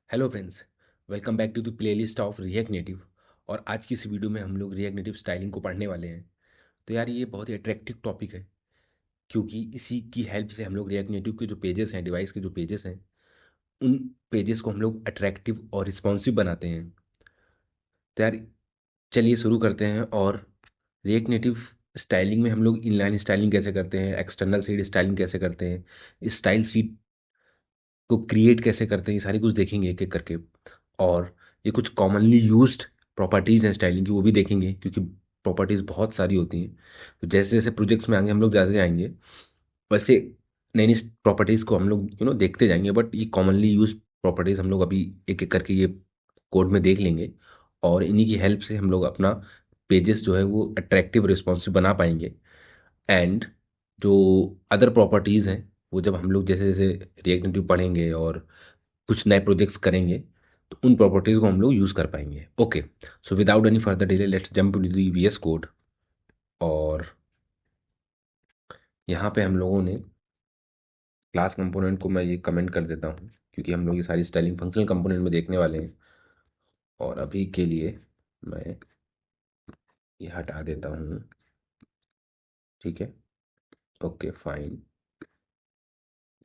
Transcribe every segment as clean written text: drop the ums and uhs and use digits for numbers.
Hello friends, welcome back to the playlist of React Native. और आज की इस वीडियो में हम लोग रिएक्ट नेटिव स्टाइलिंग को पढ़ने वाले हैं। तो यार ये बहुत ही अट्रैक्टिव टॉपिक है, क्योंकि इसी की हेल्प से हम लोग रिएक्ट नेटिव के जो पेजेस हैं, डिवाइस के जो पेजेस हैं, उन पेजेस को हम लोग अट्रैक्टिव और रिस्पॉन्सिव बनाते हैं। तो यार चलिए शुरू करते हैं। और रिएक्ट नेटिव स्टाइलिंग में हम लोग इनलाइन स्टाइलिंग कैसे करते हैं, एक्सटर्नल सीड स्टाइलिंग कैसे करते हैं, स्टाइल सीट को क्रिएट कैसे करते हैं, ये सारी कुछ देखेंगे एक एक करके। और ये कुछ कॉमनली यूज्ड प्रॉपर्टीज़ हैं स्टाइलिंग की, वो भी देखेंगे, क्योंकि प्रॉपर्टीज़ बहुत सारी होती हैं। तो जैसे जैसे प्रोजेक्ट्स में आगे हम लोग ज़्यादा जाएंगे, वैसे नई नई प्रॉपर्टीज़ को हम लोग देखते जाएंगे। बट ये कॉमनली यूज प्रॉपर्टीज़ हम लोग अभी एक एक करके ये कोड में देख लेंगे। और इन्हीं की हेल्प से हम लोग अपना पेजेस जो है वो अट्रैक्टिव रिस्पॉन्सिव बना पाएंगे। एंड जो अदर प्रॉपर्टीज़ हैं, वो जब हम लोग जैसे जैसे रिएक्ट नेटिव पढ़ेंगे और कुछ नए प्रोजेक्ट्स करेंगे, तो उन प्रॉपर्टीज़ को हम लोग यूज़ कर पाएंगे। Okay, so without any further delay let's jump to the VS Code. और यहाँ पे हम लोगों ने क्लास कंपोनेंट को मैं ये कमेंट कर देता हूँ, क्योंकि हम लोग ये सारी स्टाइलिंग फंक्शनल कंपोनेंट में देखने वाले हैं। और अभी के लिए मैं ये हटा देता हूँ। ठीक है, ओके फाइन,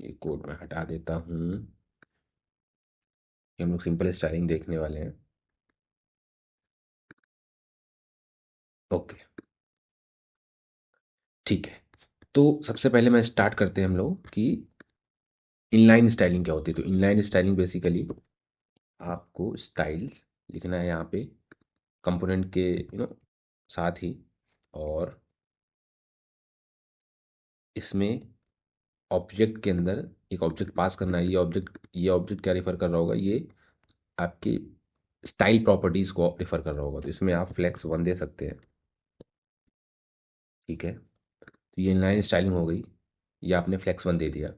ये कोड मैं हटा देता हूँ। ये हम लोग सिंपल स्टाइलिंग देखने वाले हैं। ओके, ठीक है। तो सबसे पहले मैं स्टार्ट करते हैं हम लोग कि इनलाइन स्टाइलिंग क्या होती है। तो इनलाइन स्टाइलिंग बेसिकली आपको स्टाइल्स लिखना है यहाँ पे कंपोनेंट के साथ ही। और इसमें ऑब्जेक्ट के अंदर एक ऑब्जेक्ट पास करना है। ये ऑब्जेक्ट क्या रिफ़र कर रहा होगा, ये आपके स्टाइल प्रॉपर्टीज़ को रिफ़र कर रहा होगा। तो इसमें आप फ्लेक्स वन दे सकते हैं। ठीक है, तो ये इनलाइन स्टाइलिंग हो गई, ये आपने फ्लेक्स वन दे दिया।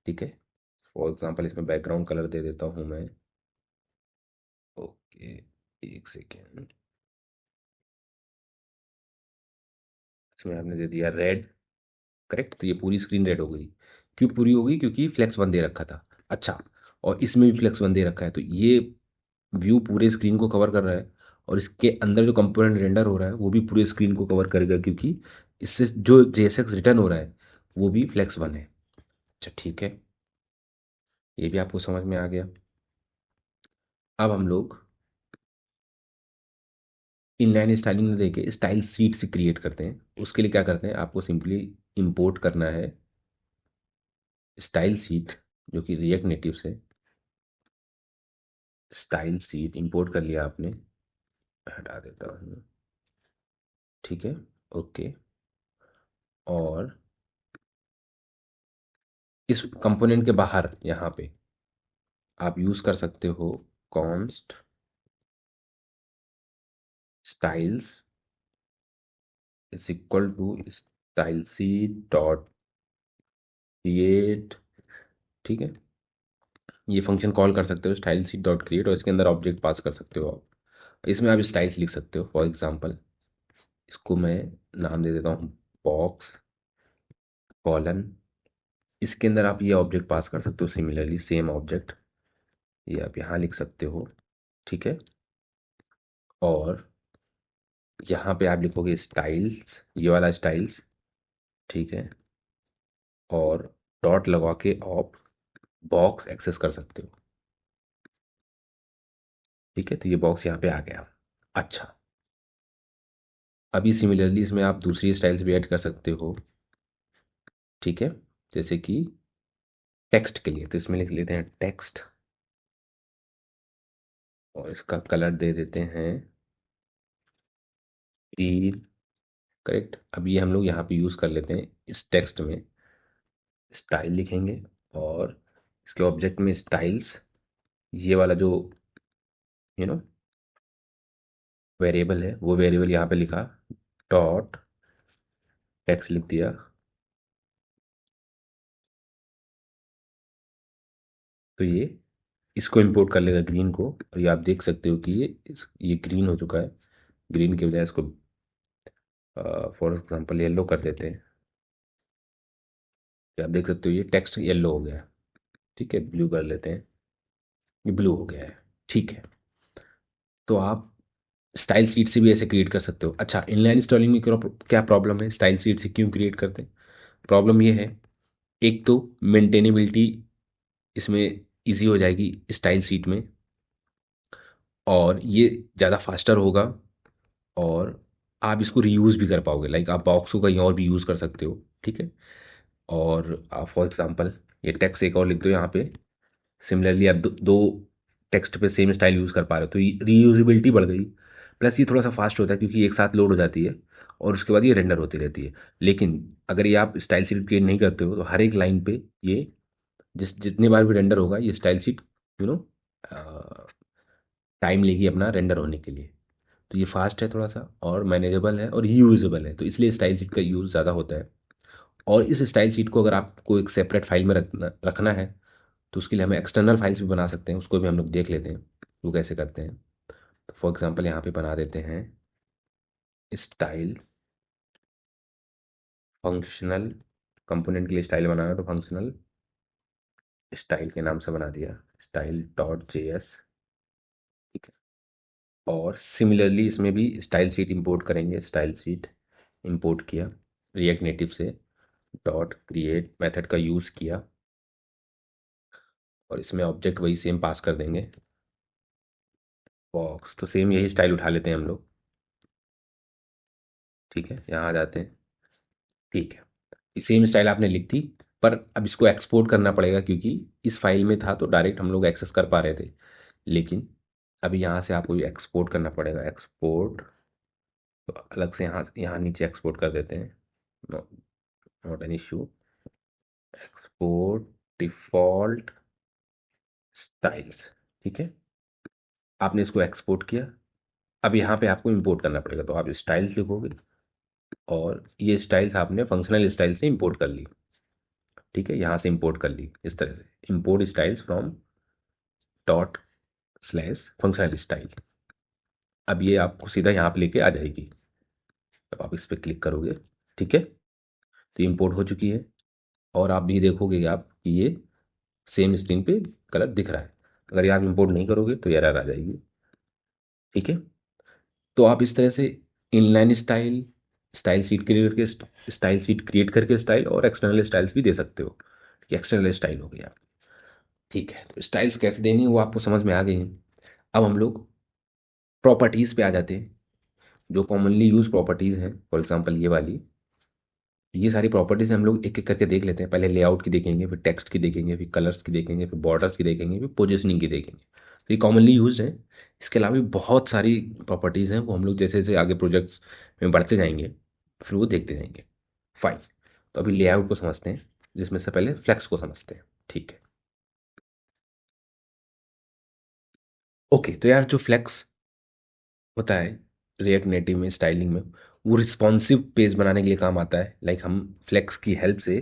ठीक है, फॉर एग्जांपल इसमें बैकग्राउंड कलर दे देता हूँ मैं। ओके, एक सेकेंड, इसमें आपने दे दिया रेड। करेक्ट, तो ये पूरी स्क्रीन रेड हो गई। क्यों पूरी हो गई? क्योंकि फ्लेक्स वन दे रखा था। अच्छा, और इसमें भी फ्लेक्स वन दे रखा है, तो ये व्यू पूरे स्क्रीन को कवर कर रहा है। और इसके अंदर जो कंपोनेंट रेंडर हो रहा है वो भी पूरे स्क्रीन को कवर करेगा, क्योंकि इससे जो जेएसएक्स रिटर्न हो रहा है वो भी फ्लेक्स वन है। अच्छा ठीक है, ये भी आपको समझ में आ गया। अब हम लोग इनलाइन स्टाइलिंग में देके स्टाइल शीट से क्रिएट करते हैं। उसके लिए क्या करते हैं, आपको सिंपली इंपोर्ट करना है स्टाइल शीट, जो कि रिएक्ट नेटिव से स्टाइल शीट इंपोर्ट कर लिया आपने। हटा देता हूँ। ठीक है, ओके। और इस कंपोनेंट के बाहर यहाँ पे आप यूज़ कर सकते हो const styles is equal to style sheet dot create. ठीक है, ये फंक्शन कॉल कर सकते हो स्टाइल सी डॉट क्रिएट, और इसके अंदर ऑब्जेक्ट पास कर सकते हो आप। इसमें आप स्टाइल्स लिख सकते हो। फॉर एग्जांपल इसको मैं नाम दे देता हूँ बॉक्स कॉलन। इसके अंदर आप ये ऑब्जेक्ट पास कर सकते हो, सिमिलरली सेम ऑब्जेक्ट ये आप यहाँ लिख सकते हो। ठीक है, और यहाँ पे आप लिखोगे स्टाइल्स, ये वाला स्टाइल्स। ठीक है, और डॉट लगा के आप बॉक्स एक्सेस कर सकते हो। ठीक है, तो ये बॉक्स यहाँ पे आ गया। अच्छा, अभी सिमिलरली इसमें आप दूसरी स्टाइल्स भी ऐड कर सकते हो। ठीक है, जैसे कि टेक्स्ट के लिए, तो इसमें लिख लेते हैं टेक्स्ट, और इसका कलर दे देते हैं ग्रीन। करेक्ट, अब ये हम लोग यहाँ पे यूज़ कर लेते हैं। इस टेक्स्ट में स्टाइल लिखेंगे, और इसके ऑब्जेक्ट में स्टाइल्स, ये वाला जो यू नो वेरिएबल है वो वेरिएबल यहाँ पे लिखा, डॉट टेक्स्ट लिख दिया। तो ये इसको इंपोर्ट कर लेगा ग्रीन को, और ये आप देख सकते हो कि ये ग्रीन हो चुका है। ग्रीन की बजाय इसको फॉर एग्जांपल येलो कर देते हैं, तो आप देख सकते हो ये टेक्स्ट येलो हो गया है। ठीक है, ब्लू कर लेते हैं। ये ब्लू हो गया है। ठीक है। तो आप स्टाइल शीट से भी ऐसे क्रिएट कर सकते हो। अच्छा, इनलाइन स्टाइलिंग में क्या क्या प्रॉब्लम है, स्टाइल शीट से क्यों क्रिएट करते हैं? प्रॉब्लम ये है, एक तो मेंटेनेबिलिटी इसमें इजी हो जाएगी स्टाइल शीट में, और ये ज़्यादा फास्टर होगा, और आप इसको रीयूज़ भी कर पाओगे। लाइक आप बॉक्स को कहीं और भी यूज़ कर सकते हो। ठीक है। और आप फॉर एग्जांपल ये टेक्स्ट एक और लिख दो यहाँ पे। सिमिलरली आप दो टेक्स्ट पे सेम स्टाइल यूज़ कर पा रहे हो, तो रीयूजेबिलिटी बढ़ गई। प्लस ये थोड़ा सा फास्ट होता है क्योंकि एक साथ लोड हो जाती है और उसके बाद ये रेंडर होती रहती है। लेकिन अगर ये आप स्टाइल शीट क्रिएट नहीं करते हो तो हर एक लाइन पे ये जितने बार भी रेंडर होगा, ये style sheet you know time लेगी अपना रेंडर होने के लिए। तो ये फास्ट है थोड़ा सा, और मैनेजेबल है, और यूजेबल है, तो इसलिए स्टाइल शीट का यूज़ ज़्यादा होता है। और इस स्टाइल शीट को अगर आपको एक सेपरेट फाइल में रखना है, तो उसके लिए हमें एक्सटर्नल फाइल्स भी बना सकते हैं। उसको भी हम लोग देख लेते हैं वो कैसे करते हैं। तो फॉर एग्जांपल यहाँ पे बना देते हैं स्टाइल फंक्शनल कंपोनेंट के लिए। स्टाइल बनाना है तो फंक्शनल स्टाइल के नाम से बना दिया, स्टाइल डॉट जे एस। ठीक है। और सिमिलरली इसमें भी स्टाइल शीट इंपोर्ट करेंगे। स्टाइल शीट इंपोर्ट किया रिएक्ट नेटिव से, डॉट क्रिएट मेथड का यूज़ किया, और इसमें ऑब्जेक्ट वही सेम पास कर देंगे, बॉक्स। तो सेम यही स्टाइल उठा लेते हैं हम लोग। ठीक है, यहाँ आ जाते हैं। ठीक है, सेम स्टाइल आपने लिख दी, पर अब इसको एक्सपोर्ट करना पड़ेगा, क्योंकि इस फाइल में था तो डायरेक्ट हम लोग एक्सेस कर पा रहे थे। लेकिन अभी यहाँ से आपको एक्सपोर्ट करना पड़ेगा। एक्सपोर्ट तो अलग से यहाँ यहाँ नीचे एक्सपोर्ट कर देते हैं। Not an issue. Export default styles. ठीक है, आपने इसको एक्सपोर्ट किया। अब यहाँ पे आपको इंपोर्ट करना पड़ेगा, तो आप स्टाइल्स लिखोगे, और ये स्टाइल्स आपने फंक्शनल स्टाइल से इंपोर्ट कर ली। ठीक है, यहाँ से इंपोर्ट कर ली इस तरह से, import styles from dot slash functional style. अब ये आपको सीधा यहाँ पे लेके आ जाएगी जब आप इस पर क्लिक करोगे। ठीक है, तो इंपोर्ट हो चुकी है, और आप भी देखोगे आप कि ये सेम स्क्रीन पे कलर दिख रहा है। अगर ये आप इंपोर्ट नहीं करोगे तो एरर आ जाएगी। ठीक है, तो आप इस तरह से inline style, style sheet create करके स्टाइल शीट क्रिएट करके स्टाइल, और एक्सटर्नल स्टाइल्स भी दे सकते हो। ये एक्सटर्नल स्टाइल हो गई आप। ठीक है, तो स्टाइल्स कैसे देनी है वो आपको समझ में आ गई हैं। अब हम लोग प्रॉपर्टीज़ पे आ जाते हैं। जो कॉमनली यूज प्रॉपर्टीज़ हैं, फॉर एग्जांपल ये वाली, ये सारी प्रॉपर्टीज़ हम लोग एक एक करके देख लेते हैं। पहले लेआउट की देखेंगे, फिर टेक्स्ट की देखेंगे, फिर कलर्स की देखेंगे, फिर बॉर्डर्स की देखेंगे, फिर पोजिशनिंग की देखेंगे। तो ये कॉमनली यूज है। इसके अलावा भी बहुत सारी प्रॉपर्टीज़ हैं, वो हम लोग जैसे जैसे आगे प्रोजेक्ट्स में बढ़ते जाएंगे फिर वो देखते जाएंगे। फाइन। तो अभी लेआउट को समझते हैं, जिसमें से पहले फ्लेक्स को समझते हैं। ठीक है। ओके, तो यार जो फ्लेक्स होता है रिएक्ट नेटिव में स्टाइलिंग में, वो रिस्पॉन्सिव पेज बनाने के लिए काम आता है। लाइक हम फ्लेक्स की हेल्प से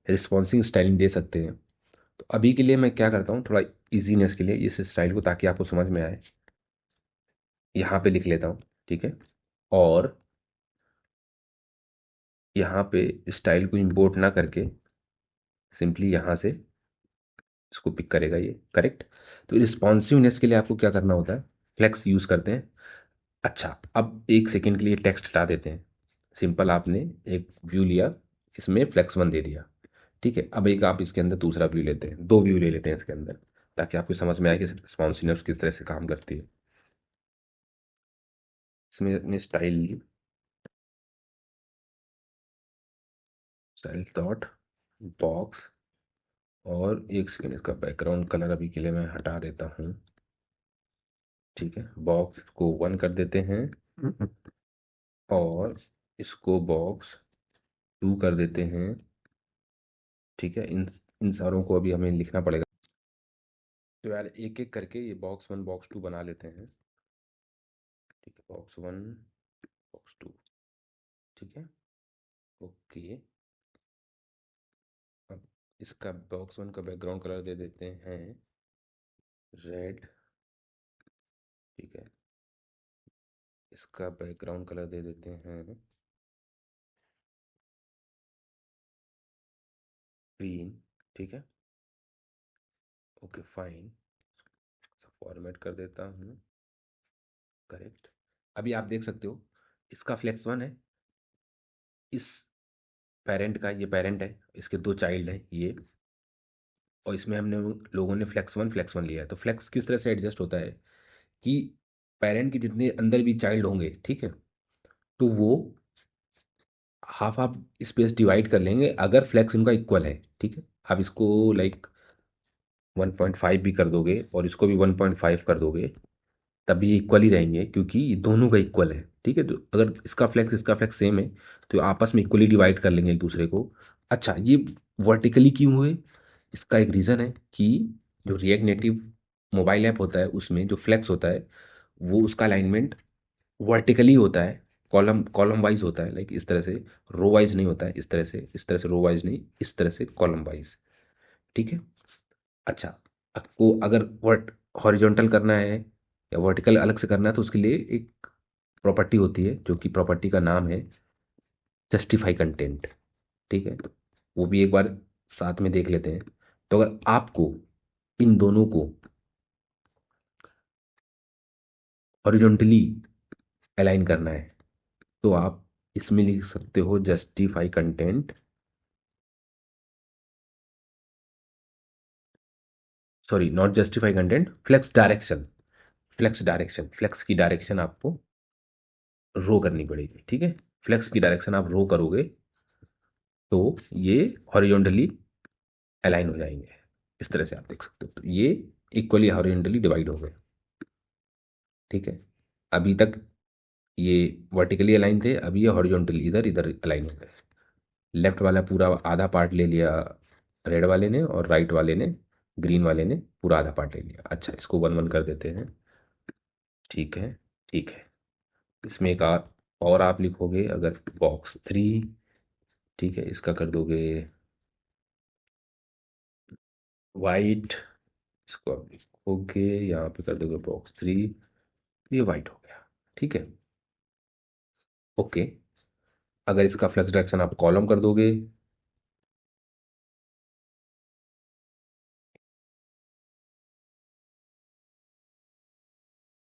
रिस्पॉन्सिव स्टाइलिंग दे सकते हैं। तो अभी के लिए मैं क्या करता हूँ, थोड़ा इजीनेस के लिए इस स्टाइल को, ताकि आपको समझ में आए, यहाँ पे लिख लेता हूँ। ठीक है, और यहाँ पे स्टाइल को इंपोर्ट ना करके सिंपली यहाँ से इसको पिक करेगा ये। करेक्ट। तो रिस्पॉन्सिवनेस के लिए आपको क्या करना होता है, फ्लेक्स यूज़ करते हैं। अच्छा, अब एक सेकेंड के लिए टेक्स्ट हटा देते हैं। सिंपल आपने एक व्यू लिया, इसमें फ्लेक्स वन दे दिया। ठीक है, अब एक आप इसके अंदर दूसरा व्यू लेते हैं, दो व्यू ले लेते हैं इसके अंदर, ताकि आपको समझ में आए कि रिस्पॉन्सिवनेस किस तरह से काम करती है। इसमें अपनी स्टाइल ली, स्टाइल डॉट बॉक्स, और एक सेकेंड इसका बैकग्राउंड कलर अभी के लिए मैं हटा देता हूँ। ठीक है, बॉक्स को वन कर देते हैं, और इसको बॉक्स टू कर देते हैं। ठीक है, इन इन सारों को अभी हमें लिखना पड़ेगा। तो यार एक एक करके ये बॉक्स वन बॉक्स टू बना लेते हैं। ठीक है, बॉक्स वन बॉक्स टू। ठीक है, ओके। अब इसका बॉक्स वन का बैकग्राउंड कलर दे देते हैं रेड। ठीक है, इसका बैकग्राउंड कलर दे देते हैं ग्रीन। ठीक है, ओके फाइन। फॉर्मेट कर देता हूँ। करेक्ट। अभी आप देख सकते हो इसका फ्लेक्स वन है, इस पेरेंट का, ये पेरेंट है, इसके दो चाइल्ड हैं ये, और इसमें हमने लोगों ने फ्लेक्स वन लिया है। तो फ्लेक्स किस तरह से एडजस्ट होता है कि पेरेंट के जितने अंदर भी चाइल्ड होंगे, ठीक है, तो वो हाफ हाफ स्पेस डिवाइड कर लेंगे अगर फ्लेक्स उनका इक्वल है। ठीक है, आप इसको लाइक 1.5 भी कर दोगे और इसको भी 1.5 कर दोगे, तब भी इक्वल ही रहेंगे क्योंकि दोनों का इक्वल है। ठीक है, तो अगर इसका फ्लेक्स सेम है तो आपस में इक्वली डिवाइड कर लेंगे एक दूसरे को। अच्छा, ये वर्टिकली क्यों हुए? इसका एक रीज़न है कि जो रिएक्ट नेटिव मोबाइल ऐप होता है उसमें जो फ्लेक्स होता है वो उसका अलाइनमेंट वर्टिकली होता है, कॉलम कॉलम वाइज होता है, लाइक इस तरह से, रो वाइज नहीं होता है, इस तरह से रो वाइज नहीं, इस तरह से कॉलम वाइज। ठीक है। अच्छा, आपको अगर वर्ट हॉरिजॉन्टल करना है या वर्टिकल अलग से करना है तो उसके लिए एक प्रॉपर्टी होती है जो कि प्रॉपर्टी का नाम है जस्टिफाई कंटेंट। ठीक है, तो वो भी एक बार साथ में देख लेते हैं। तो अगर आपको इन दोनों को हॉरिजॉन्टली अलाइन करना है तो आप इसमें लिख सकते हो justify content, sorry not justify content, flex direction. Flex की डायरेक्शन आपको रो करनी पड़ेगी। ठीक है, फ्लेक्स की डायरेक्शन आप रो करोगे तो ये हॉरिजॉन्टली अलाइन हो जाएंगे। इस तरह से आप देख सकते हो, तो ये इक्वली हॉरिजॉन्टली डिवाइड हो गए। ठीक है, अभी तक ये वर्टिकली अलाइन थे, अभी ये हॉरिजॉन्टली इधर इधर अलाइन हो गए। लेफ्ट वाला पूरा आधा पार्ट ले लिया रेड वाले ने, और राइट वाले ने, ग्रीन वाले ने पूरा आधा पार्ट ले लिया। अच्छा, इसको वन वन कर देते हैं। ठीक है, ठीक है। इसमें एक और आप लिखोगे अगर बॉक्स थ्री, ठीक है, इसका कर दोगे वाइट, इसको आप लिखोगे यहाँ पे कर दोगे बॉक्स थ्री, ये वाइट हो गया। ठीक है, ओके। अगर इसका फ्लक्स डायरेक्शन आप कॉलम कर दोगे,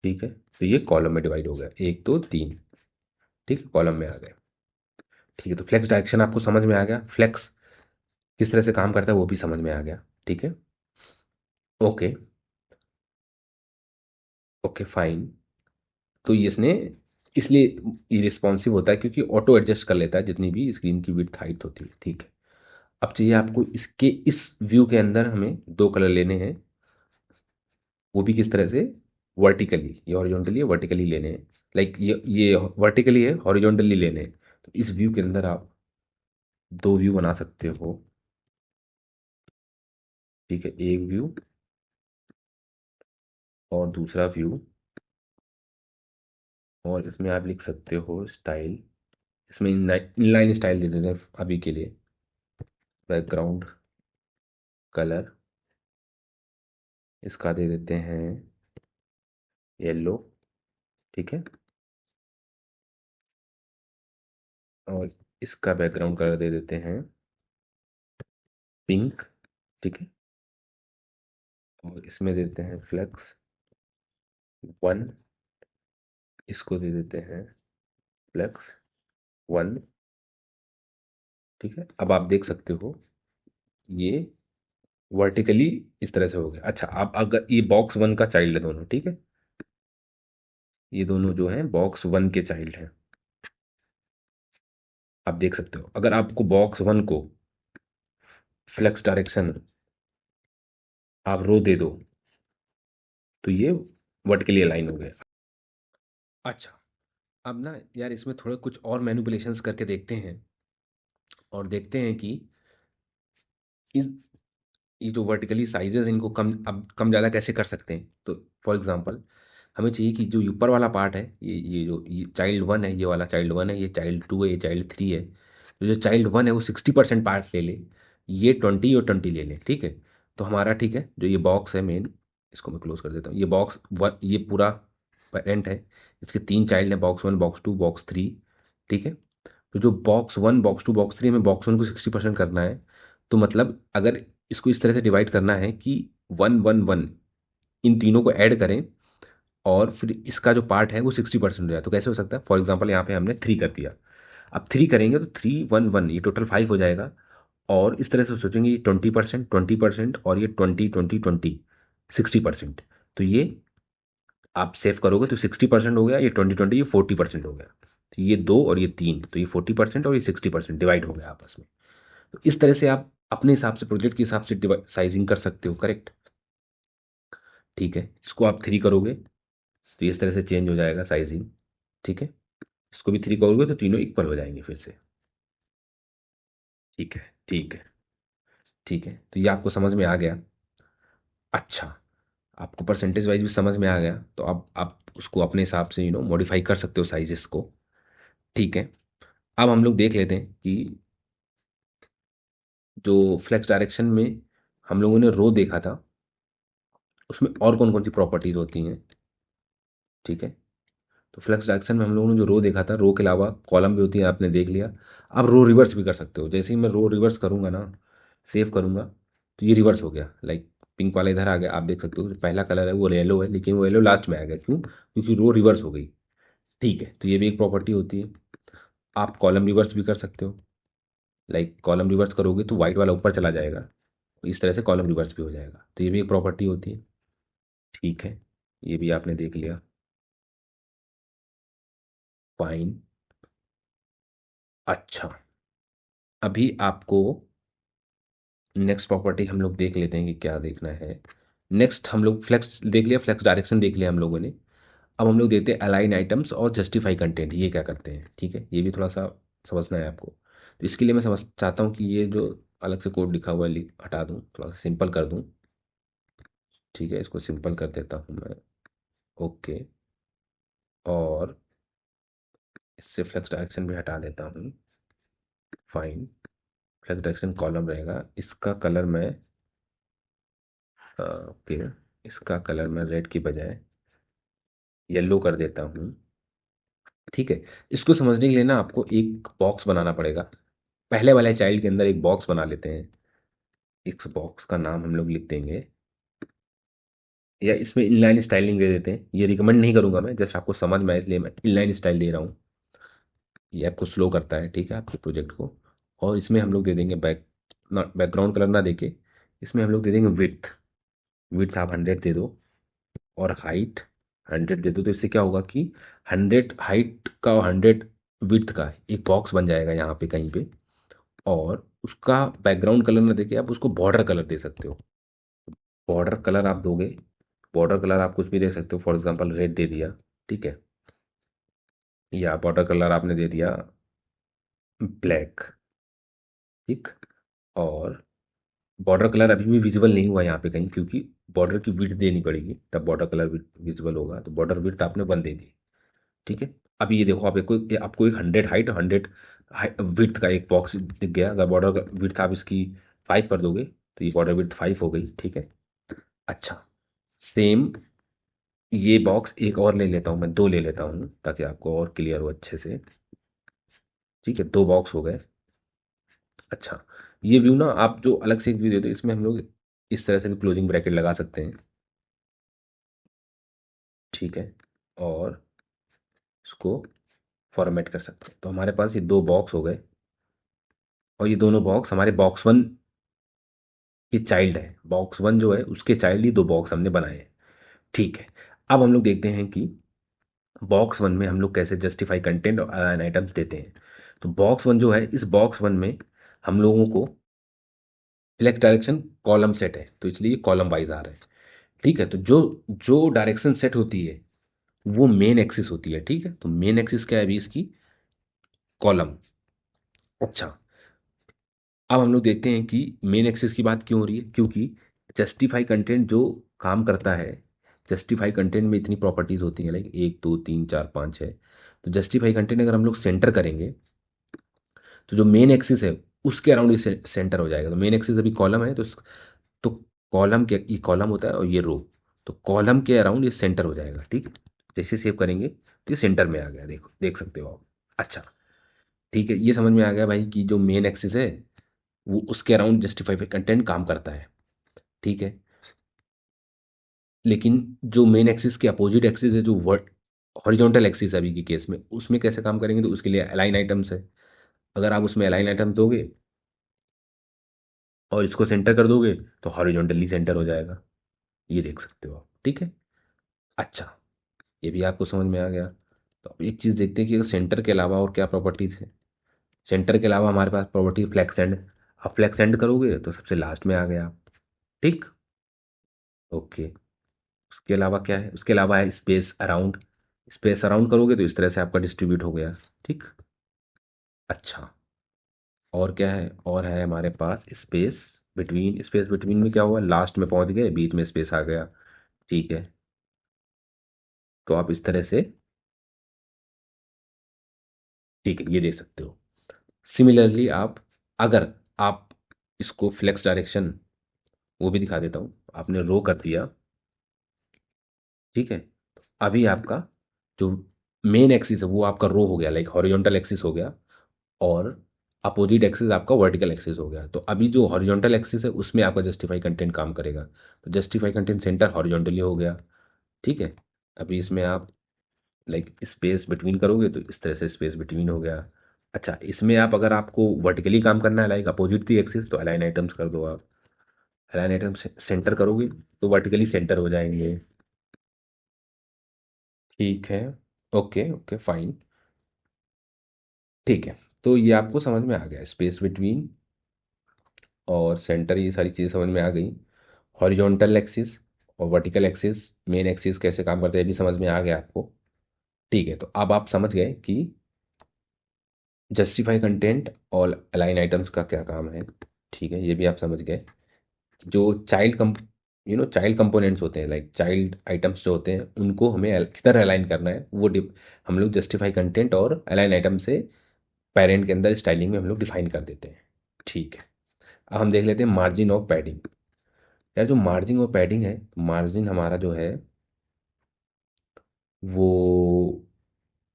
ठीक है, तो ये कॉलम में डिवाइड हो गया, एक दो तीन। ठीक है, कॉलम में आ गए। ठीक है, तो फ्लेक्स डायरेक्शन आपको समझ में आ गया, फ्लेक्स किस तरह से काम करता है वो भी समझ में आ गया। ठीक है, ओके, ओके फाइन। तो ये इसने इसलिए ये रिस्पॉन्सिव होता है क्योंकि ऑटो एडजस्ट कर लेता है जितनी भी स्क्रीन की विड्थ हाइट होती है। ठीक है, अब चाहिए आपको इसके इस व्यू के अंदर हमें दो कलर लेने हैं, वो भी किस तरह से? वर्टिकली, ये हॉरिजॉन्टली है, वर्टिकली लेने हैं। लाइक ये वर्टिकली है, हॉरिजॉन्टली लेने हैं। तो इस व्यू के अंदर आप दो व्यू बना सकते हो। ठीक है, एक व्यू और दूसरा व्यू, और इसमें आप लिख सकते हो स्टाइल, इसमें इनलाइन स्टाइल दे देते हैं अभी के लिए। बैकग्राउंड कलर इसका दे देते हैं येलो। ठीक है, और इसका बैकग्राउंड कलर दे देते हैं पिंक। ठीक है, और इसमें देते हैं फ्लेक्स वन, इसको दे देते हैं फ्लेक्स वन। ठीक है, अब आप देख सकते हो ये वर्टिकली इस तरह से हो गया। अच्छा, आप अगर ये बॉक्स वन का चाइल्ड है दोनों, ठीक है, ये दोनों जो हैं बॉक्स वन के चाइल्ड हैं। आप देख सकते हो अगर आपको बॉक्स वन को फ्लेक्स डायरेक्शन आप रो दे दो तो ये वर्टिकली अलाइन हो गया। अच्छा, अब ना यार इसमें थोड़ा कुछ और मैनिपुलेशंस करके देखते हैं और देखते हैं कि इन ये जो वर्टिकली साइजेस इनको कम अब कम ज़्यादा कैसे कर सकते हैं। तो फॉर एग्जांपल हमें चाहिए कि जो ऊपर वाला पार्ट है, ये जो ये चाइल्ड वन है, ये वाला चाइल्ड वन है, ये चाइल्ड टू है, ये चाइल्ड थ्री है, तो जो चाइल्ड वन है वो 60% पार्ट ले ले, ये 20 और 20 ले ले। ठीक है, तो हमारा ठीक है, जो ये बॉक्स है मेन, इसको मैं क्लोज कर देता हूँ। ये बॉक्स वन, ये पूरा पेरेंट है, इसके तीन चाइल्ड हैं, box one, box two, box three. ठीक है, तो जो box one, box two, box three में बॉक्स वन को 60% करना है, तो मतलब अगर इसको इस तरह से डिवाइड करना है कि वन वन वन, इन तीनों को ऐड करें और फिर इसका जो पार्ट है वो 60% हो जाए। तो कैसे हो सकता है? फॉर एग्जाम्पल यहाँ पे हमने 3 कर दिया, अब 3 करेंगे तो 3 1 1 ये टोटल 5 हो जाएगा। और इस तरह से सोचेंगे ये 20%, 20% और ये 20 20 20 60%। तो ये आप सेव करोगे तो 60% हो गया, ये 20 20 ये 40% हो गया। तो ये 2 और ये 3, तो ये 40% और ये 60% डिवाइड हो गया आपस में। तो इस तरह से आप अपने हिसाब से प्रोजेक्ट के हिसाब से साइजिंग कर सकते हो, करेक्ट? ठीक है, इसको आप 3 करोगे तो इस तरह से चेंज हो जाएगा साइजिंग। ठीक है, इसको भी 3 करोगे तो तीनों इक्वल हो जाएंगे फिर से। ठीक है, ठीक है, ठीक है, तो ये आपको समझ में आ गया। अच्छा, आपको परसेंटेज वाइज भी समझ में आ गया, तो अब आप उसको अपने हिसाब से मॉडिफाई कर सकते हो साइजेस को। ठीक है, अब हम लोग देख लेते हैं कि जो फ्लेक्स डायरेक्शन में हम लोगों ने रो देखा था, उसमें और कौन कौन सी प्रॉपर्टीज होती हैं। ठीक है, तो फ्लेक्स डायरेक्शन में हम लोगों ने जो रो देखा था, रो के अलावा कॉलम भी होती है, आपने देख लिया। अब रो रिवर्स भी कर सकते हो। जैसे ही मैं रो रिवर्स करूंगा ना, सेव करूंगा, तो ये रिवर्स हो गया। लाइक पिंक वाला इधर आ गया, आप देख सकते हो। जो पहला कलर है वो येलो है, लेकिन वो येलो लास्ट में आ गया, क्यों? क्योंकि रो रिवर्स हो गई। ठीक है, तो ये भी एक प्रॉपर्टी होती है। आप कॉलम रिवर्स भी कर सकते हो। लाइक कॉलम रिवर्स करोगे तो वाइट वाला ऊपर चला जाएगा, इस तरह से कॉलम रिवर्स भी हो जाएगा। तो ये भी एक प्रॉपर्टी होती है। ठीक है, ये भी आपने देख लिया। फाइन। अच्छा, अभी आपको नेक्स्ट प्रॉपर्टी हम लोग देख लेते हैं कि क्या देखना है। नेक्स्ट हम लोग फ्लेक्स देख लिया, फ्लेक्स डायरेक्शन देख लिया हम लोगों ने। अब हम लोग देते हैं अलाइन आइटम्स और जस्टिफाई कंटेंट, ये क्या करते हैं। ठीक है, ये भी थोड़ा सा समझना है आपको। तो इसके लिए मैं समझ चाहता हूँ कि ये जो अलग से कोड लिखा हुआ है हटा दूँ, थोड़ा सा सिंपल कर दूँ। ठीक है, इसको सिंपल कर देता हूँ मैं। ओके, और इससे फ्लेक्स डायरेक्शन भी हटा देता हूँ। फाइन, फ्लेक्स डायरेक्शन कॉलम रहेगा, इसका कलर मैं ओके, इसका कलर मैं रेड की बजाय येलो कर देता हूँ। ठीक है, इसको समझने के लिए ना आपको एक बॉक्स बनाना पड़ेगा। पहले वाले चाइल्ड के अंदर एक बॉक्स बना लेते हैं। इस बॉक्स का नाम हम लोग लिख देंगे, या इसमें इनलाइन स्टाइलिंग दे देते हैं। ये रिकमेंड नहीं करूंगा मैं, जस्ट आपको समझ में आए इसलिए मैं इनलाइन स्टाइल दे रहा हूँ। ये आपको स्लो करता है, ठीक है, आपके प्रोजेक्ट को। और इसमें हम लोग दे देंगे बैकग्राउंड कलर ना देके, इसमें हम लोग दे देंगे विड्थ। विड्थ आप 100 दे दो, और हाइट 100 दे दो। तो इससे क्या होगा कि 100 हाइट का और 100 विड्थ का एक बॉक्स बन जाएगा यहाँ पे कहीं पे। और उसका बैकग्राउंड कलर ना देके आप उसको बॉर्डर कलर दे सकते हो। बॉर्डर कलर आप दोगे, बॉर्डर कलर आप कुछ भी दे सकते हो। फॉर एग्जांपल रेड दे दिया, ठीक है, या बॉर्डर कलर आपने दे दिया ब्लैक। ठीक, और बॉर्डर कलर अभी भी विजिबल नहीं हुआ यहाँ पे कहीं, क्योंकि बॉर्डर की विड्थ देनी पड़ेगी तब बॉर्डर कलर विजिबल होगा। तो बॉर्डर विड्थ आपने 1 दे दी। ठीक है, अभी ये देखो, आप आपको एक 100 हाइट और 100 विड्थ का एक बॉक्स दिख गया। अगर बॉर्डर विड्थ आप इसकी 5 कर दोगे तो ये बॉर्डर विड्थ 5 हो गई। ठीक है, अच्छा, सेम ये बॉक्स एक और ले लेता हूँ मैं, 2 ले लेता हूँ ताकि आपको और क्लियर हो अच्छे से। ठीक है, 2 बॉक्स हो गए। अच्छा, ये व्यू ना आप जो अलग से एक व्यू देते हो, इसमें हम लोग इस तरह से भी क्लोजिंग ब्रैकेट लगा सकते हैं। ठीक है, और इसको फॉर्मेट कर सकते हैं। तो हमारे पास ये 2 बॉक्स हो गए, और ये दोनों बॉक्स हमारे बॉक्स 1 के चाइल्ड है। बॉक्स 1 जो है उसके चाइल्ड ही 2 बॉक्स हमने बनाए हैं। ठीक है, अब हम लोग देखते हैं कि बॉक्स 1 में हम लोग कैसे जस्टिफाई कंटेंट और अलाइन आइटम्स देते हैं। तो बॉक्स 1 जो है, इस बॉक्स 1 में हम लोगों को फ्लेक्स डायरेक्शन कॉलम सेट है, तो इसलिए कॉलम वाइज आ रहा है। ठीक है, तो जो जो डायरेक्शन सेट होती है वो मेन एक्सिस होती है। ठीक है, तो मेन एक्सिस क्या है अभी इसकी? कॉलम। अच्छा, अब हम लोग देखते हैं कि मेन एक्सिस की बात क्यों हो रही है, क्योंकि जस्टिफाई कंटेंट जो काम करता है, जस्टिफाई कंटेंट में इतनी प्रॉपर्टीज होती हैं, लाइक 1 2 3 4 5 6। तो जस्टिफाई कंटेंट अगर हम लोग सेंटर करेंगे, तो जो मेन एक्सिस है उसके अराउंड ही सेंटर हो जाएगा। तो मेन एक्सिस अभी कॉलम है, तो कॉलम के ये कॉलम होता है और ये रो, तो कॉलम के अराउंड ये सेंटर हो जाएगा। ठीक, जैसे सेव करेंगे तो ये सेंटर में आ गया, देखो देख सकते हो आप। अच्छा, ठीक है, ये समझ में आ गया भाई कि जो मेन एक्सिस है वो उसके अराउंड जस्टिफाई कंटेंट काम करता है। ठीक है, लेकिन जो मेन एक्सिस के अपोजिट एक्सिस है, जो वर्ट हॉरिजॉन्टल एक्सिस है अभी के केस में, उसमें कैसे काम करेंगे, तो उसके लिए अलाइन आइटम्स है। अगर आप उसमें अलाइन आइटम्स दोगे और इसको सेंटर कर दोगे तो हॉरिजॉन्टली सेंटर हो जाएगा। ये देख सकते हो आप, ठीक है। अच्छा, ये भी आपको समझ में आ गया। तो अब एक चीज़ देखते हैं कि सेंटर के अलावा और क्या प्रॉपर्टीज है। सेंटर के अलावा हमारे पास प्रॉपर्टी फ्लैक्स एंड। अब फ्लैक्स एंड करोगे तो सबसे लास्ट में आ गया आप, ठीक। ओके। उसके अलावा क्या है, उसके अलावा है स्पेस अराउंड। स्पेस अराउंड करोगे तो इस तरह से आपका डिस्ट्रीब्यूट हो गया, ठीक। अच्छा, और क्या है, और है हमारे पास स्पेस बिटवीन। स्पेस बिटवीन में क्या हुआ, लास्ट में पहुंच गए, बीच में स्पेस आ गया, ठीक है। तो आप इस तरह से, ठीक है, ये दे सकते हो। सिमिलरली आप, अगर आप इसको फ्लेक्स डायरेक्शन, वो भी दिखा देता हूँ। आपने रो कर दिया, ठीक है। अभी आपका जो मेन एक्सिस है वो आपका रो हो गया, लाइक हॉरिजॉन्टल एक्सिस हो गया, और अपोजिट एक्सिस आपका वर्टिकल एक्सिस हो गया। तो अभी जो हॉरिजॉन्टल एक्सिस है उसमें आपका जस्टिफाई कंटेंट काम करेगा। तो जस्टिफाई कंटेंट सेंटर हॉरिजॉन्टली हो गया, ठीक है। अभी इसमें आप लाइक स्पेस बिटवीन करोगे तो इस तरह से स्पेस बिटवीन हो गया। अच्छा, इसमें आप अगर आपको वर्टिकली काम करना है, लाइक अपोजिट दी एक्सिस, तो अलाइन आइटम्स कर दो आप। अलाइन आइटम्स सेंटर करोगे तो वर्टिकली सेंटर हो जाएंगे, ठीक है। ओके ओके फाइन, ठीक है। तो ये आपको समझ में आ गया, स्पेस बिटवीन और सेंटर, ये सारी चीज़ें समझ में आ गई। हॉरिजॉन्टल एक्सिस और वर्टिकल एक्सिस, मेन एक्सिस कैसे काम करते हैं, ये भी समझ में आ गया आपको, ठीक है। तो अब आप समझ गए कि जस्टिफाई कंटेंट और अलाइन आइटम्स का क्या काम है, ठीक है। ये भी आप समझ गए। जो चाइल्ड कम चाइल्ड कंपोनेंट्स होते हैं, लाइक चाइल्ड आइटम्स जो होते हैं, उनको हमें किधर अलाइन करना है, वो हम लोग जस्टिफाई कंटेंट और अलाइन आइटम से पेरेंट के अंदर स्टाइलिंग में हम लोग डिफाइन कर देते हैं, ठीक है। अब हम देख लेते हैं मार्जिन ऑफ पैडिंग। यार जो मार्जिन ऑफ पैडिंग है, मार्जिन हमारा जो है वो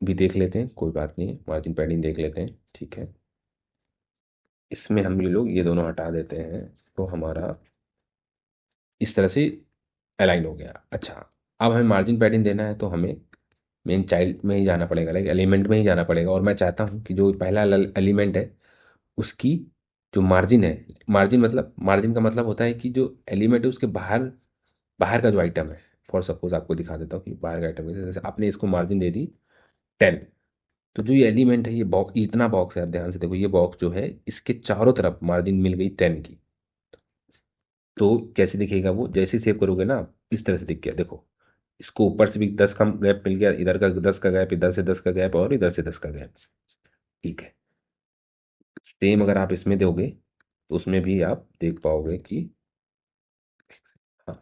भी देख लेते हैं, कोई बात नहीं, मार्जिन पैडिंग देख लेते हैं, ठीक है। इसमें हम ये दोनों हटा देते हैं, तो हमारा इस तरह से अलाइन हो गया। अच्छा, अब हमें मार्जिन पैडिंग देना है तो हमें मेन चाइल्ड में ही जाना पड़ेगा, लाइक एलिमेंट में ही जाना पड़ेगा। और मैं चाहता हूँ कि जो पहला एलिमेंट है उसकी जो मार्जिन है, मार्जिन का मतलब होता है कि जो एलिमेंट है उसके बाहर, बाहर का जो आइटम है। फॉर सपोज आपको दिखा देता हूँ कि बाहर का आइटम है, जैसे आपने इसको मार्जिन दे दी 10। तो जो ये एलिमेंट है, ये बॉक्स, इतना बॉक्स है, आप ध्यान से देखो, ये बॉक्स जो है इसके चारों तरफ मार्जिन मिल गई 10 की। तो कैसे दिखेगा वो, जैसे सेव करोगे ना, इस तरह से दिख गया, देखो। इसको ऊपर से भी 10 का गैप मिल गया, इधर का 10 का गैप, इधर से 10 का गैप, और इधर से 10 का गैप, ठीक है। सेम अगर आप इसमें दोगे तो उसमें भी आप देख पाओगे कि, हाँ,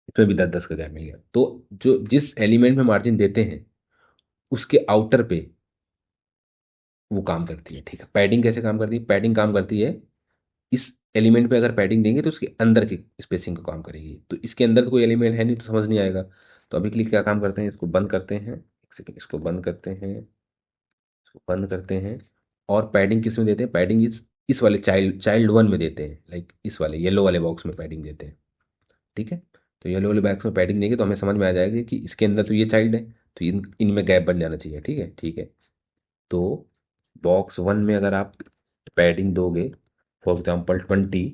इसमें भी 10 10 का गैप मिल गया। तो जो जिस एलिमेंट में मार्जिन देते हैं उसके आउटर पे वो काम करती है, ठीक है। पैडिंग कैसे काम करती है, पैडिंग काम करती है, इस एलिमेंट पे अगर पैडिंग देंगे तो उसके अंदर की स्पेसिंग का काम करेगी। तो इसके अंदर तो कोई एलिमेंट है नहीं, तो समझ नहीं आएगा। तो अभी के लिए क्या काम करते हैं, इसको बंद करते हैं, एक सेकेंड, इसको बंद करते हैं, इसको बंद करते हैं। और पैडिंग किस में देते हैं, पैडिंग इस वाले चाइल्ड चाइल्ड वन में देते हैं, लाइक इस वाले येलो वाले बॉक्स में पैडिंग देते हैं, ठीक है। तो येलो वाले बॉक्स में पैडिंग देंगे तो हमें समझ में आ जाएगा कि इसके अंदर तो ये चाइल्ड है, तो इनमें गैप बन जाना चाहिए, ठीक है, ठीक है। तो बॉक्स वन में अगर आप पैडिंग दोगे, फॉर एग्जाम्पल 20,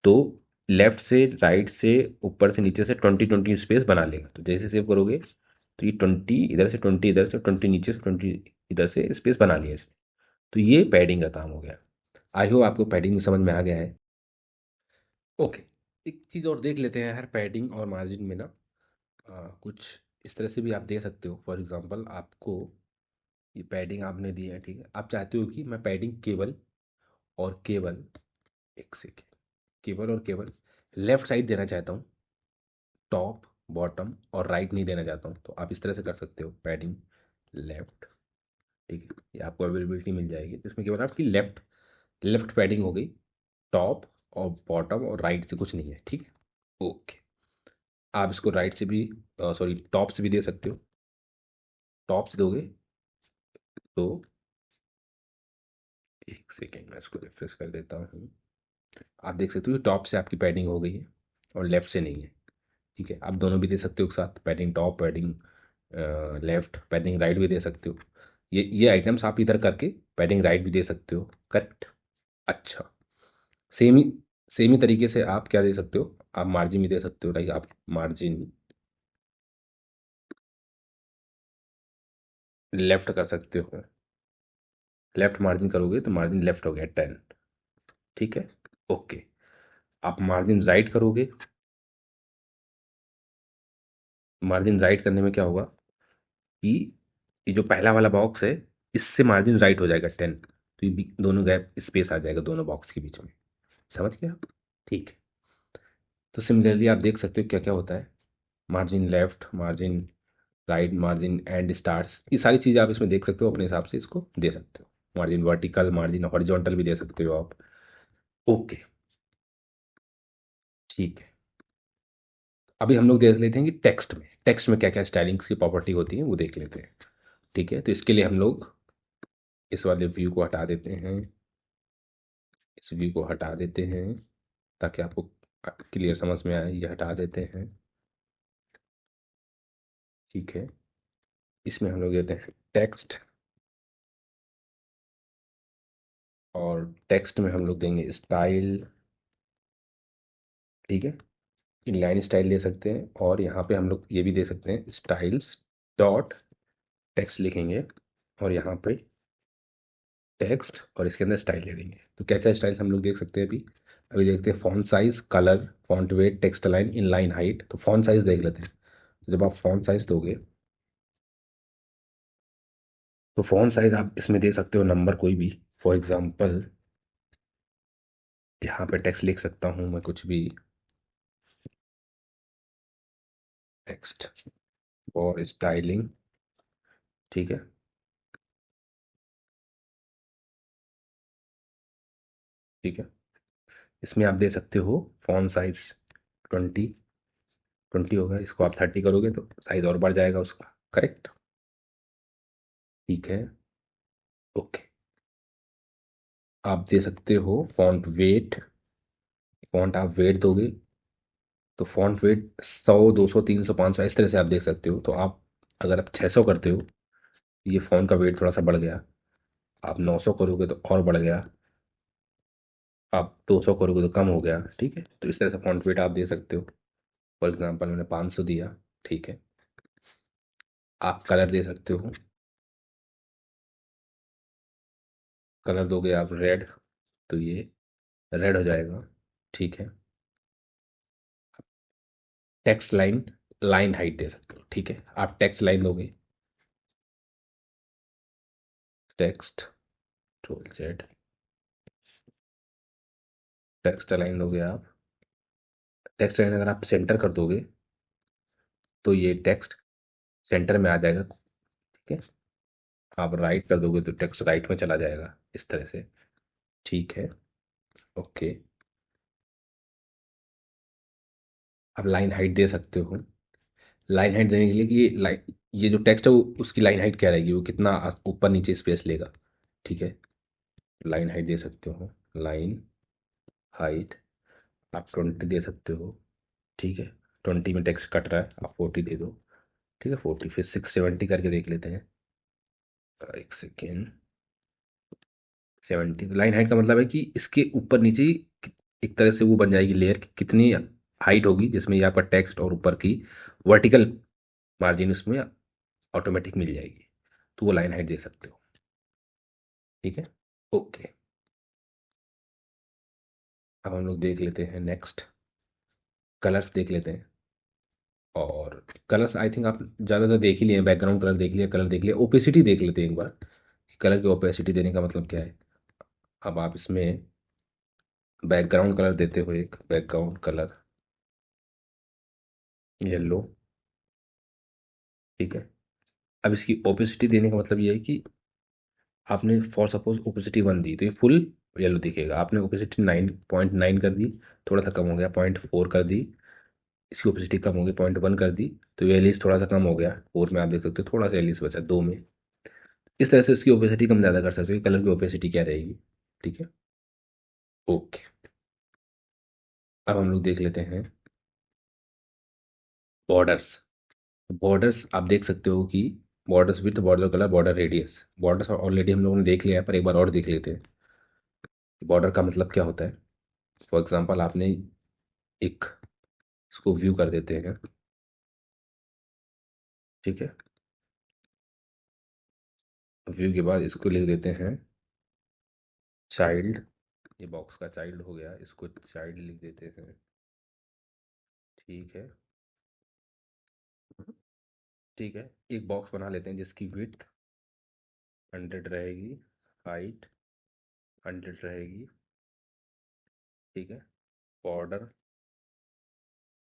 तो लेफ्ट से राइट से ऊपर से नीचे से 20 20 स्पेस बना लेगा। तो जैसे सेव करोगे तो ये 20 इधर से, 20 इधर से, 20 नीचे से, 20 इधर से स्पेस बना लिया इसने। तो ये पैडिंग का काम हो गया। आई होप आपको पैडिंग समझ में आ गया है। ओके, एक चीज़ और देख लेते हैं यार, पैडिंग और मार्जिन में ना, कुछ इस तरह से भी आप दे सकते हो। फॉर एग्जांपल आपको ये पैडिंग आपने दी है, ठीक है। आप चाहते हो कि मैं पैडिंग केवल और केवल, एक सेकेंड, केवल और केवल लेफ्ट साइड देना चाहता हूँ, टॉप, बॉटम और राइट नहीं देना चाहता हूँ, तो आप इस तरह से कर सकते हो, पैडिंग लेफ्ट, ठीक है। ये आपको अवेलेबिलिटी मिल जाएगी, तो इसमें केवल आपकी लेफ्ट लेफ्ट पैडिंग हो गई, टॉप और बॉटम और राइट से कुछ नहीं है, ठीक है। ओके, आप इसको राइट से भी, सॉरी, टॉप से भी दे सकते हो। टॉप से दोगे तो, एक सेकेंड, मैं इसको रिफ्रेश कर देता हूँ। आप देख सकते हो टॉप से आपकी पैडिंग हो गई है और लेफ्ट से नहीं है, ठीक है, आप दोनों भी दे सकते हो एक साथ, padding top, padding left, padding right भी दे सकते हो। ये आइटम्स आप इधर करके पैडिंग राइट भी दे सकते हो। करेक्ट। अच्छा, सेम ही सेम ही तरीके से आप क्या दे सकते हो, आप मार्जिन भी दे सकते हो। लाइक आप मार्जिन लेफ्ट कर सकते हो। लेफ्ट मार्जिन करोगे तो मार्जिन लेफ्ट हो गया 10। ठीक है। ओके। आप मार्जिन राइट करोगे, मार्जिन राइट करने में क्या होगा कि ये जो पहला वाला बॉक्स है, इससे मार्जिन राइट हो जाएगा 10, तो ये दोनों गैप स्पेस आ जाएगा दोनों बॉक्स के बीच में। समझ गए आप? ठीक है। तो सिमिलरली आप देख सकते हो क्या क्या होता है। Margin left, margin right, margin and stars, ये सारी चीज़ें आप इसमें देख सकते हो, अपने हिसाब से इसको दे सकते हो। मार्जिन वर्टिकल, मार्जिन हॉरिजॉन्टल भी दे सकते हो आप। ओके। ठीक है। अभी हम लोग देख लेते हैं कि टेक्स्ट में क्या क्या स्टाइलिंग्स की प्रॉपर्टी होती है वो देख लेते हैं। ठीक है, तो इसके लिए हम लोग इस वाले व्यू को हटा देते हैं, इस व्यू को हटा देते हैं ताकि आपको क्लियर समझ में आए। ये हटा देते हैं। ठीक है। इसमें हम लोग देते हैं टेक्स्ट, और टेक्स्ट में हम लोग देंगे स्टाइल। ठीक है। इनलाइन स्टाइल दे सकते हैं, और यहाँ पे हम लोग ये भी दे सकते हैं स्टाइल्स डॉट टेक्स्ट लिखेंगे, और यहाँ पे टेक्स्ट और इसके अंदर स्टाइल दे देंगे। तो क्या क्या स्टाइल्स हम लोग देख सकते हैं अभी। अभी देखते हैं font size, colour, font weight, text line, inline height. तो फॉन्ट साइज देख लेते हैं। जब आप फॉन्ट साइज दोगे तो फॉन्ट साइज आप इसमें दे सकते हो नंबर कोई भी। फॉर एग्जांपल यहाँ पे टेक्स्ट लिख सकता हूँ मैं कुछ भी, टेक्स्ट और स्टाइलिंग। ठीक है। ठीक है। इसमें आप दे सकते हो फॉन्ट साइज 20। 20 होगा, इसको आप 30 करोगे तो साइज और बढ़ जाएगा उसका। करेक्ट। ठीक है। ओके। आप दे सकते हो फॉन्ट वेट। फॉन्ट आप वेट दोगे तो फॉन्ट वेट 100, 200, 300, 500 इस तरह से आप देख सकते हो। तो आप अगर आप 600 करते हो, ये फ़ॉन्ट का वेट थोड़ा सा बढ़ गया। आप 900 करोगे तो और बढ़ गया। आप 200 करोगे तो कम हो गया। ठीक है, तो इस तरह से फॉन्ट वेट आप दे सकते हो। फॉर एग्जांपल मैंने 500 दिया। ठीक है। आप कलर दे सकते हो। कलर दोगे आप रेड, तो ये रेड हो जाएगा। ठीक है। टेक्स्ट लाइन, लाइन हाइट दे सकते हो। ठीक है, आप टेक्स्ट लाइन दोगे, text control Z, text line दोगे आप। टेक्स्ट लाइन अगर आप सेंटर कर दोगे तो ये टेक्स्ट सेंटर में आ जाएगा। ठीक है। आप राइट कर दोगे तो टेक्स्ट राइट में चला जाएगा, इस तरह से। ठीक है। ओके। आप लाइन हाइट दे सकते हो। लाइन हाइट देने के लिए कि ये जो टेक्स्ट है उसकी लाइन हाइट क्या रहेगी, वो कितना ऊपर नीचे स्पेस लेगा। ठीक है। लाइन हाइट दे सकते हो। लाइन हाइट आप 20 दे सकते हो। ठीक है। 20 में टेक्स्ट कट रहा है, आप 40 दे दो। ठीक है, 40, फिर 670 करके देख लेते हैं। एक सेकेंड। 70 लाइन हाइट का मतलब है कि इसके ऊपर नीचे ही एक तरह से वो बन जाएगी लेयर, कितनी हाइट होगी जिसमें ये आपका टेक्स्ट और ऊपर की वर्टिकल मार्जिन उसमें ऑटोमेटिक मिल जाएगी। तो वो लाइन हाइट दे सकते हो। ठीक है। ओके। अब हम लोग देख लेते हैं नेक्स्ट, कलर्स देख लेते हैं। और कलर्स आई थिंक आप ज़्यादातर देख ही लिए, बैकग्राउंड कलर देख लिया, कलर देख लिया। ओपेसिटी देख लेते हैं एक बार। कलर की ओपेसिटी देने का मतलब क्या है। अब आप इसमें बैकग्राउंड कलर देते हो, एक बैकग्राउंड कलर येलो। ठीक है। अब इसकी ओपेसिटी देने का मतलब ये है कि आपने फॉर सपोज ओपेसिटी 1 दी तो ये फुल येलो दिखेगा। आपने ओपेसिटी 9.9 कर दी, थोड़ा सा कम हो गया, 0.4 कर दी, इसकी ओपेसिटी कम हो गई, 0.1 कर दी, तो ये एलिस थोड़ा सा कम हो गया। 4 में आप देख सकते हो थोड़ा सा एलिस बचा 2 में। इस तरह से उसकी ओपेसिटी कम ज़्यादा कर सकते हो, कलर की ओपेसिटी क्या रहेगी। ठीक है। ओके। अब हम लोग देख लेते हैं बॉर्डर्स। बॉर्डर्स आप देख सकते हो कि borders with border colour border radius, borders already हम लोगों ने देख लिया है पर एक बार और देख लेते हैं। बॉर्डर का मतलब क्या होता है। फॉर एग्जांपल आपने एक, इसको व्यू कर देते हैं, ठीक है। व्यू के बाद इसको लिख देते हैं चाइल्ड, ये बॉक्स का चाइल्ड हो गया, इसको चाइल्ड लिख देते हैं, ठीक है। ठीक है, एक बॉक्स बना लेते हैं जिसकी विड्थ 100 रहेगी, हाइट 100 रहेगी, ठीक है। बॉर्डर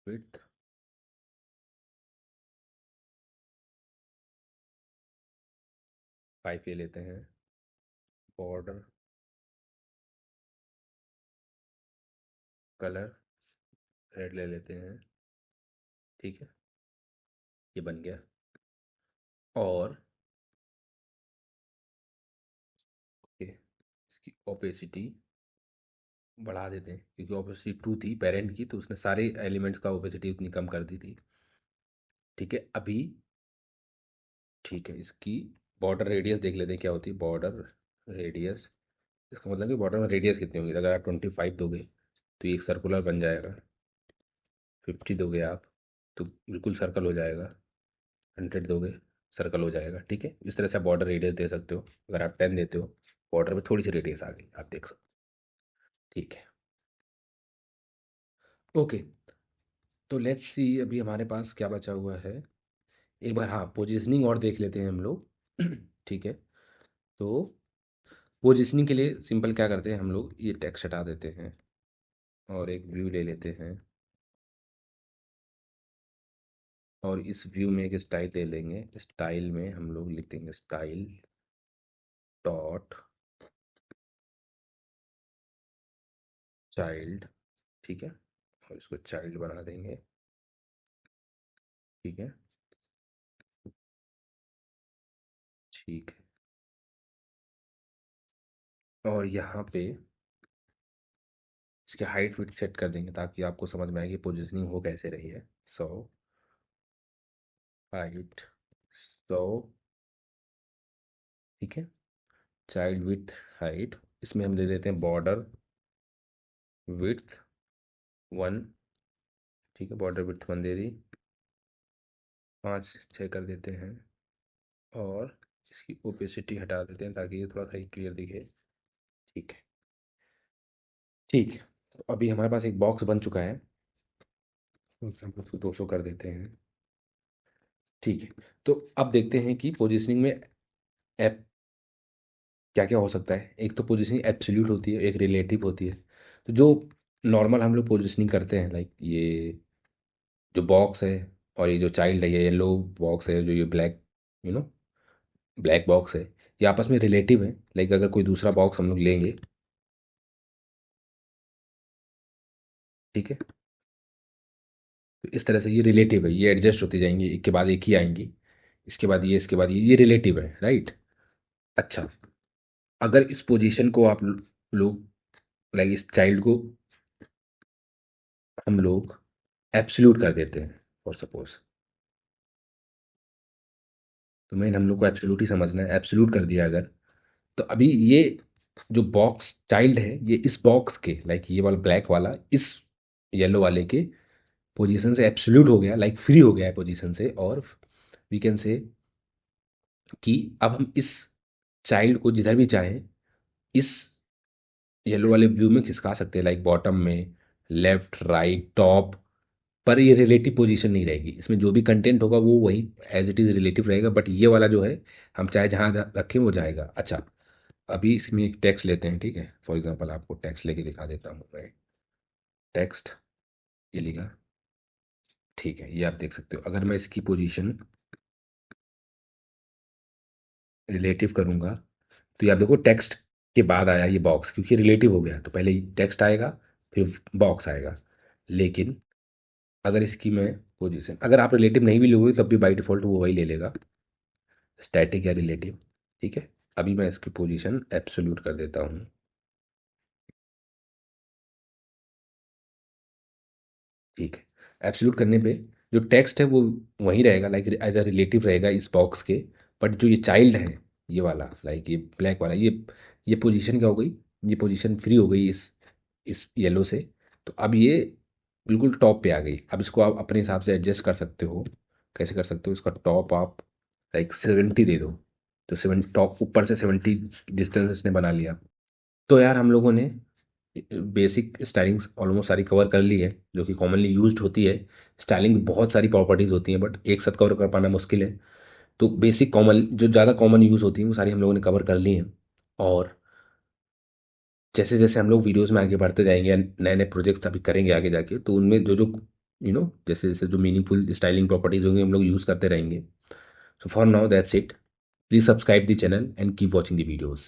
विड्थ 5 ले लेते हैं, बॉर्डर कलर रेड ले लेते हैं, ठीक है। ये बन गया। और ये इसकी ओपेसिटी बढ़ा देते हैं क्योंकि ओपेसिटी 2 थी पेरेंट की, तो उसने सारे एलिमेंट्स का ओपेसिटी उतनी कम कर दी थी, ठीक है। अभी ठीक है, इसकी बॉर्डर रेडियस देख लेते हैं क्या होती है। बॉर्डर रेडियस, इसका मतलब कि बॉर्डर में रेडियस कितनी होगी। अगर आप 25 दोगे तो ये एक सर्कुलर बन जाएगा, 50 दोगे आप तो बिल्कुल सर्कल हो जाएगा, 100 दोगे सर्कल हो जाएगा, ठीक है। इस तरह से आप बॉर्डर रेडियस दे सकते हो। अगर आप 10 देते हो, बॉर्डर में थोड़ी सी रेडियस आ गई, आप देख सकते हो, ठीक है। ओके, तो लेट्स सी अभी हमारे पास क्या बचा हुआ है। एक बार हाँ पोजीशनिंग और देख लेते हैं हम लोग ठीक है। तो पोजीशनिंग के लिए सिंपल क्या करते हैं हम लोग, ये टेक्स्ट हटा देते हैं और एक व्यू ले लेते हैं, और इस व्यू में एक स्टाइल ले लेंगे। स्टाइल में हम लोग लिख देंगे स्टाइल डॉट चाइल्ड, ठीक है। और इसको चाइल्ड बना देंगे, ठीक है, ठीक है। और यहाँ पे इसके हाइट फिट सेट कर देंगे ताकि आपको समझ में आए कि पोजिशनिंग हो कैसे रही है। 100 हाइट, 100, ठीक है। चाइल्ड विथ हाइट, इसमें हम दे देते हैं बॉर्डर विड्थ 1, ठीक है। बॉर्डर विड्थ 1 दे दी, 5 6 कर देते हैं, और इसकी ओपेसिटी हटा देते हैं ताकि ये थोड़ा सा क्लियर दिखे, ठीक है। ठीक है, तो अभी हमारे पास एक बॉक्स बन चुका है, फॉर एग्जाम्पल उसको 200 कर देते हैं, ठीक है। तो अब देखते हैं कि पोजीशनिंग में एप क्या क्या हो सकता है। एक तो पोजीशनिंग एब्सोल्यूट होती है, एक रिलेटिव होती है। तो जो नॉर्मल हम लोग पोजीशनिंग करते हैं, लाइक ये जो बॉक्स है और ये जो चाइल्ड है, ये येलो बॉक्स है, जो ये black, you know black box है, ये आपस में रिलेटिव है। लाइक अगर कोई दूसरा बॉक्स हम लोग लेंगे, ठीक है, तो इस तरह से ये रिलेटिव है, ये एडजस्ट होती जाएंगी, एक के बाद एक ही आएंगी, इसके बाद ये, इसके बाद ये रिलेटिव है, राइट। अच्छा, अगर इस पोजीशन को आप लोग, लाइक इस चाइल्ड को हम लोग एब्सोल्यूट कर देते हैं फॉर सपोज, तो मेन हम लोग को एब्सोल्यूट ही समझना है। एब्सोल्यूट कर दिया अगर, तो अभी ये जो बॉक्स चाइल्ड है, ये इस बॉक्स के, लाइक ये वाला ब्लैक वाला इस येलो वाले के पोजीशन से एब्सोल्यूट हो गया, लाइक फ्री हो गया है पोजीशन से। और वी कैन से कि अब हम इस चाइल्ड को जिधर भी चाहें इस येलो वाले व्यू में खिसका सकते हैं, लाइक बॉटम में, लेफ्ट राइट टॉप। पर ये रिलेटिव पोजीशन नहीं रहेगी, इसमें जो भी कंटेंट होगा वो वही एज इट इज़ रिलेटिव रहेगा, बट ये वाला जो है हम चाहे जहाँ रखें वो जाएगा। अच्छा, अभी इसमें एक टेक्स्ट लेते हैं, ठीक है। फॉर एग्जांपल आपको टेक्स्ट लेके दिखा देता हूँ मैं। टेक्स्ट ये लिखा, ठीक है। ये आप देख सकते हो, अगर मैं इसकी पोजीशन रिलेटिव करूँगा तो ये आप देखो टेक्स्ट के बाद आया ये बॉक्स, क्योंकि रिलेटिव हो गया तो पहले टेक्स्ट आएगा फिर बॉक्स आएगा। लेकिन अगर इसकी मैं पोजीशन, अगर आप रिलेटिव नहीं भी लोगे तब भी बाई डिफ़ॉल्ट वो वही ले लेगा, स्टैटिक या रिलेटिव, ठीक है। अभी मैं इसकी पोजीशन एब्सोल्यूट कर देता हूँ, ठीक है। एब्सोल्यूट करने पे जो टेक्स्ट है वो वहीं रहेगा, लाइक एज अ रिलेटिव रहेगा इस बॉक्स के। बट जो ये चाइल्ड है, ये वाला, लाइक ये ब्लैक वाला, ये पोजीशन क्या हो गई, ये पोजीशन फ्री हो गई इस येलो से। तो अब ये बिल्कुल टॉप पे आ गई। अब इसको आप अपने हिसाब से एडजस्ट कर सकते हो। कैसे कर सकते हो, इसका टॉप आप लाइक 70 दे दो, तो 70 टॉप ऊपर से 70 डिस्टेंस इसने बना लिया। तो यार हम लोगों ने बेसिक स्टाइलिंग्स ऑलमोस्ट सारी कवर कर ली है, जो कि कॉमनली यूज्ड होती है। स्टाइलिंग में बहुत सारी प्रॉपर्टीज़ होती हैं, बट एक साथ कवर कर पाना मुश्किल है। तो बेसिक कॉमन जो ज़्यादा कॉमन यूज़ होती हैं वो सारी हम लोगों ने कवर कर ली हैं। और जैसे जैसे हम लोग वीडियोस में आगे बढ़ते जाएंगे, नए नए प्रोजेक्ट्स अभी करेंगे आगे जाके, तो उनमें जो जो जैसे जैसे जो मीनिंगफुल स्टाइलिंग प्रॉपर्टीज़ होंगी हम लोग यूज़ करते रहेंगे। So for now that's it. Please subscribe the channel and keep watching the videos.